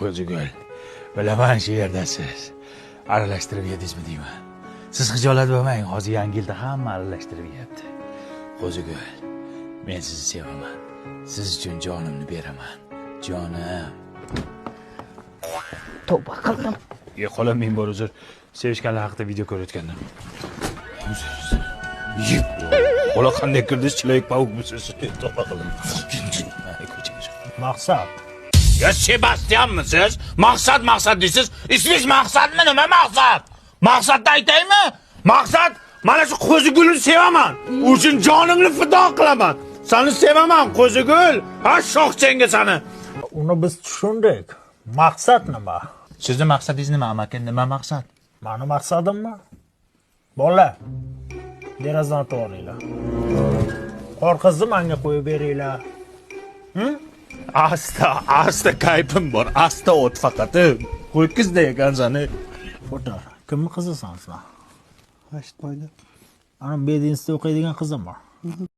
Qo'zigul, bilaman shu yerdasiz. Aralashtirib yedingizmi deyman. Siz xijolat bo'lmang, hozir yangi yilda hamma aralashtirib yeyapti. Qo'zigul, men sizni sevaman. Siz uchun jonimni beraman. Jonim. Tavba qildim. Qo'lim men bor uzr. Sevishganlar haqida video ko'rayotgandim. Qo'la qanday kirdingiz? Chilayib pavukmisiz? Tavba qildim. Maqsad. Ya Sebastianmisiz? Maqsad deysiz. Ismingiz Maqsadmi? Nima maqsad? Maqsadni aytaymi? Maqsad, mana shu Qo'zigulni sevaman. U uchun jonimni fido qilaman. Seni sevaman, Qo'zigul. Ha, shoxchenga seni. Uni biz tushundik. Maqsad nima? Sizni maqsadingiz nima, amaki? Nima maqsad? Mani maqsadimmi? Bola. Derazadan to'g'ringlar. Qorqizni menga qo'yib beringlar. Asta kayfim bor. Asta o't faqat. Qo'ykizda ekansan. O'tir. Kimni qizisan sen? Eshitmaydi. Ana bedinstda o'qiydigan qizim bor.